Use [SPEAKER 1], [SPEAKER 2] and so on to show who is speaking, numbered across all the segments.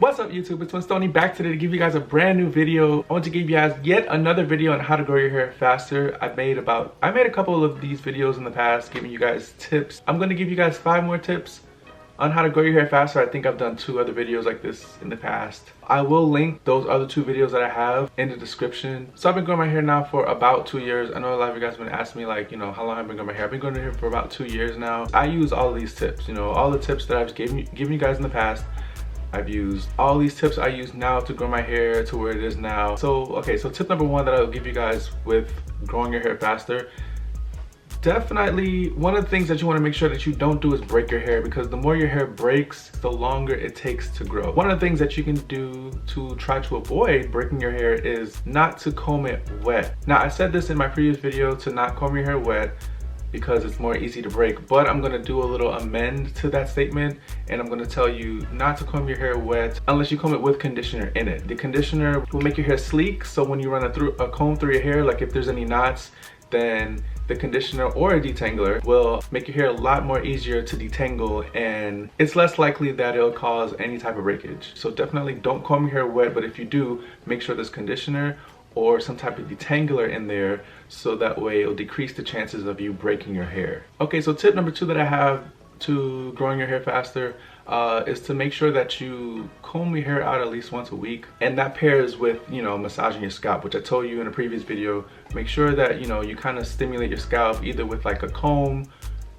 [SPEAKER 1] What's up YouTube, it's Stoney back today to give you guys a brand new video. I want to give you guys yet another video on how to grow your hair faster. I made a couple of these videos in the past giving you guys tips. I'm going to give you guys 5 more tips on how to grow your hair faster. I think I've done 2 other videos like this in the past. I will link those other 2 videos that I have in the description. So I've been growing my hair now for about 2 years. I know a lot of you guys have been asking me like, how long I've been growing my hair. I've been growing my hair for about 2 years now. I use all of these tips, all the tips that I've given you guys in the past. I've used all these tips I use now to grow my hair to where it is now. So tip number 1 that I'll give you guys with growing your hair faster. Definitely one of the things that you want to make sure that you don't do is break your hair, because the more your hair breaks, the longer it takes to grow. One of the things that you can do to try to avoid breaking your hair is not to comb it wet. Now, I said this in my previous video to not comb your hair wet because it's more easy to break, but I'm gonna do a little amend to that statement, and I'm gonna tell you not to comb your hair wet unless you comb it with conditioner in it. The conditioner will make your hair sleek, so when you run a comb through your hair, like if there's any knots, then the conditioner or a detangler will make your hair a lot more easier to detangle, and it's less likely that it'll cause any type of breakage. So definitely don't comb your hair wet, but if you do, make sure there's conditioner or some type of detangler in there, so that way it'll decrease the chances of you breaking your hair. Okay, so tip number 2 that I have to growing your hair faster is to make sure that you comb your hair out at least once a week, and that pairs with massaging your scalp, which I told you in a previous video. Make sure that you kind of stimulate your scalp either with like a comb.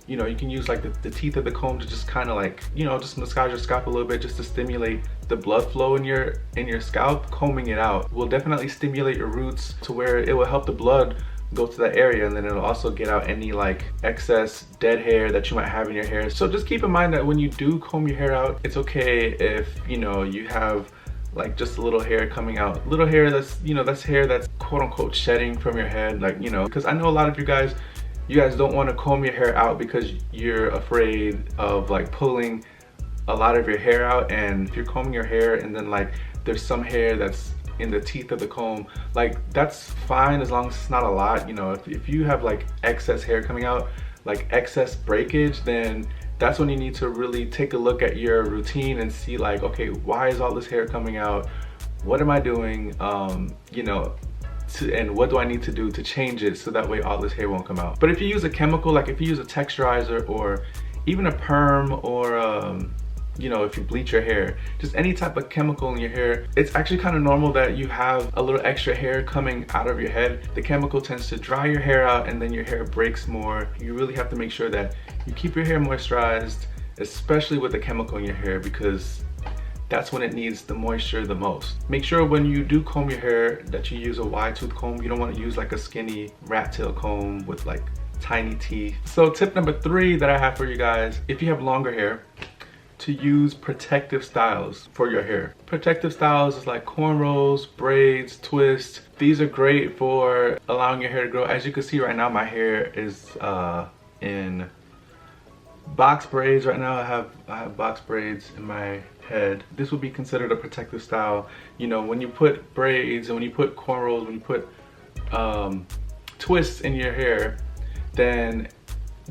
[SPEAKER 1] You can use like the teeth of the comb to just kind of like just massage your scalp a little bit, just to stimulate the blood flow in your scalp. Combing it out will definitely stimulate your roots to where it will help the blood go to that area, and then it'll also get out any like excess dead hair that you might have in your hair. So just keep in mind that when you do comb your hair out, it's okay if you have like just a little hair coming out, little hair that's that's hair that's quote unquote shedding from your head, like because I know a lot of you guys don't want to comb your hair out because you're afraid of like pulling a lot of your hair out. And if you're combing your hair and then like there's some hair that's in the teeth of the comb, like that's fine as long as it's not a lot. If you have like excess hair coming out, like excess breakage, then that's when you need to really take a look at your routine and see like, okay, why is all this hair coming out? What am I doing? And what do I need to do to change it so that way all this hair won't come out. But if you use a chemical, like if you use a texturizer or even a perm, or if you bleach your hair, just any type of chemical in your hair, it's actually kind of normal that you have a little extra hair coming out of your head. The chemical tends to dry your hair out and then your hair breaks more. You really have to make sure that you keep your hair moisturized, especially with the chemical in your hair, because that's when it needs the moisture the most. Make sure when you do comb your hair that you use a wide tooth comb. You don't want to use like a skinny rat tail comb with like tiny teeth. So tip number 3 that I have for you guys, if you have longer hair, to use protective styles for your hair. Protective styles is like cornrows, braids, twists. These are great for allowing your hair to grow. As you can see right now, my hair is in box braids right now. I have box braids in my head. This would be considered a protective style. When you put braids and when you put cornrows, when you put twists in your hair, then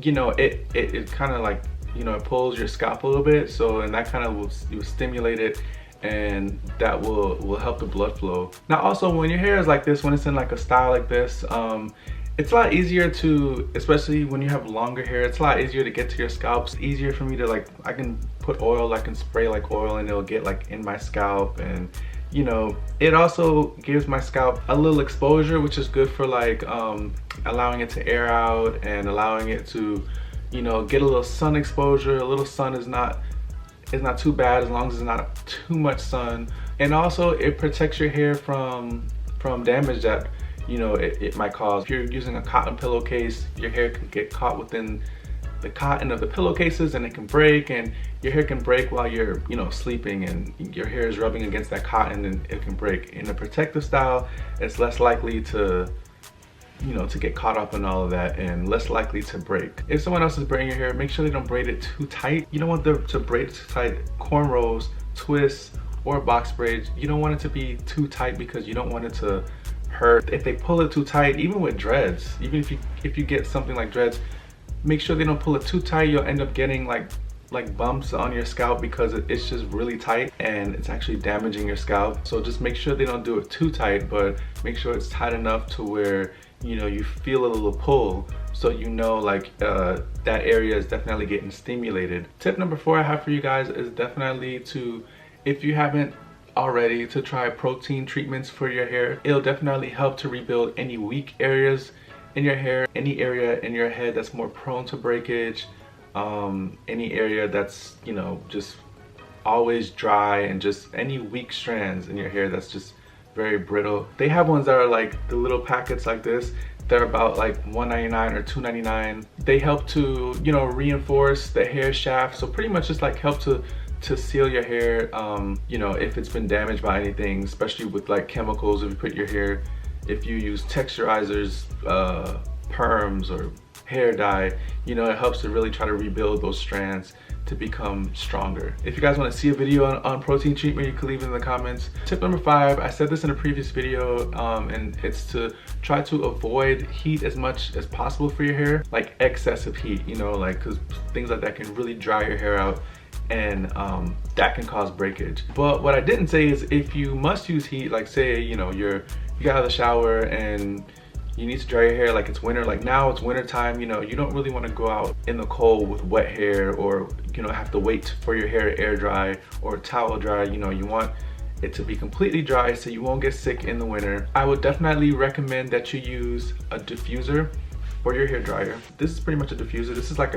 [SPEAKER 1] it kind of like it pulls your scalp a little bit, and that kind of will stimulate it, and that will help the blood flow. Now also, when your hair is like this, when it's in like a style like this, it's a lot easier to, especially when you have longer hair, it's a lot easier to get to your scalp. It's easier for me to like, I can put oil, I can spray like oil, and it'll get like in my scalp, and it also gives my scalp a little exposure, which is good for like allowing it to air out and allowing it to get a little sun exposure. A little sun is not too bad as long as it's not too much sun. And also it protects your hair from damage that it might cause. If you're using a cotton pillowcase, your hair can get caught within the cotton of the pillowcases, and it can break, and your hair can break while you're sleeping, and your hair is rubbing against that cotton, and it can break. In a protective style, it's less likely to get caught up in all of that, and less likely to break. If someone else is braiding your hair, make sure they don't braid it too tight. You don't want them to braid it too tight. Cornrows, twists, or box braids, you don't want it to be too tight because you don't want it to hurt. If they pull it too tight, even with dreads, even if you get something like dreads, make sure they don't pull it too tight. You'll end up getting like like bumps on your scalp because it's just really tight and it's actually damaging your scalp. So just make sure they don't do it too tight, but make sure it's tight enough to where, you know, you feel a little pull, so you know like that area is definitely getting stimulated. Tip number 4 I have for you guys is definitely to, if you haven't already, to try protein treatments for your hair. It'll definitely help to rebuild any weak areas in your hair, any area in your head that's more prone to breakage, any area that's, you know, just always dry, and just any weak strands in your hair that's just very brittle. They have ones that are like the little packets like this. They're about like $1.99 or $2.99. They help to, you know, reinforce the hair shaft. So pretty much just like help to seal your hair, you know, if it's been damaged by anything, especially with like chemicals. If you put your hair, if you use texturizers, perms, or hair dye, you know, it helps to really try to rebuild those strands to become stronger. If you guys want to see a video on protein treatment, you can leave it in the comments. Tip number 5, I said this in a previous video, and it's to try to avoid heat as much as possible for your hair, like excessive heat, you know, like, because things like that can really dry your hair out, and that can cause breakage. But what I didn't say is, if you must use heat, like say, you know, you got out of the shower and you need to dry your hair, like it's winter, like now it's winter time, you know, you don't really want to go out in the cold with wet hair, or, you know, have to wait for your hair to air dry or towel dry. You know, you want it to be completely dry so you won't get sick in the winter. I would definitely recommend that you use a diffuser for your hair dryer. This is pretty much a diffuser. This is like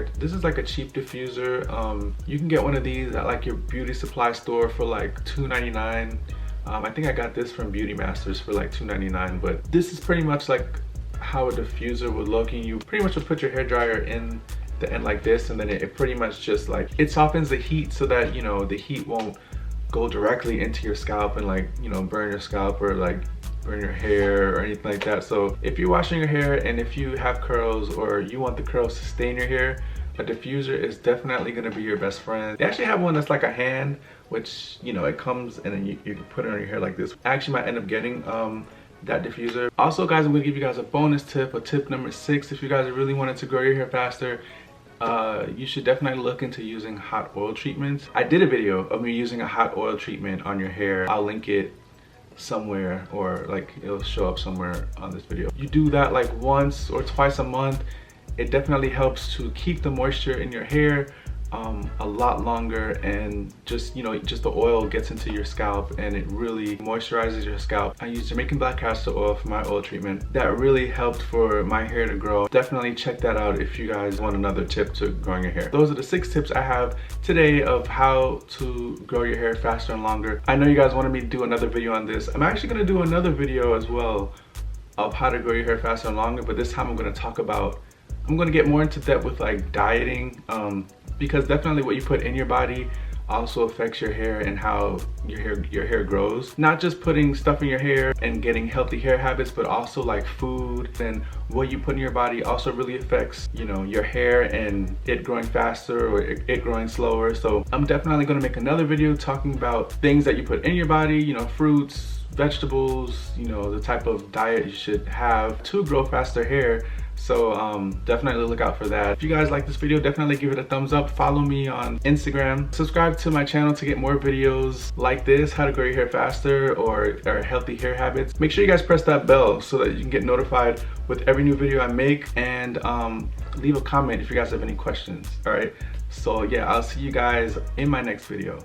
[SPEAKER 1] a cheap diffuser. You can get one of these at like your beauty supply store for like $2.99. I think I got this from Beauty Masters for like $2.99, but this is pretty much like how a diffuser would look. And you pretty much would put your hair dryer in the end like this, and then it pretty much just like, it softens the heat so that, you know, the heat won't go directly into your scalp and like, you know, burn your scalp or like burn your hair or anything like that. So if you're washing your hair and if you have curls or you want the curls to stay in your hair, a diffuser is definitely going to be your best friend. They actually have one that's like a hand, which, you know, it comes and then you can put it on your hair like this. I actually might end up getting that diffuser. Also guys, I'm going to give you guys a bonus tip, a tip number 6. If you guys really wanted to grow your hair faster, you should definitely look into using hot oil treatments. I did a video of me using a hot oil treatment on your hair. I'll link it somewhere, or like it'll show up somewhere on this video. You do that like once or twice a month. It definitely helps to keep the moisture in your hair a lot longer, and just, you know, just the oil gets into your scalp and it really moisturizes your scalp. I used Jamaican black castor oil for my oil treatment. That really helped for my hair to grow. Definitely check that out if you guys want another tip to growing your hair. Those are the 6 tips I have today of how to grow your hair faster and longer. I know you guys wanted me to do another video on this. I'm actually going to do another video as well of how to grow your hair faster and longer, but this time I'm going to talk about, I'm going to get more into depth with like dieting, because definitely what you put in your body also affects your hair and how your hair grows. Not just putting stuff in your hair and getting healthy hair habits, but also like food and what you put in your body also really affects, you know, your hair and it growing faster or it growing slower. So I'm definitely going to make another video talking about things that you put in your body, you know, fruits, vegetables, you know, the type of diet you should have to grow faster hair. So definitely look out for that. If you guys like this video, definitely give it a thumbs up. Follow me on Instagram. Subscribe to my channel to get more videos like this, how to grow your hair faster, or healthy hair habits. Make sure you guys press that bell so that you can get notified with every new video I make, and leave a comment if you guys have any questions. All right, so yeah, I'll see you guys in my next video.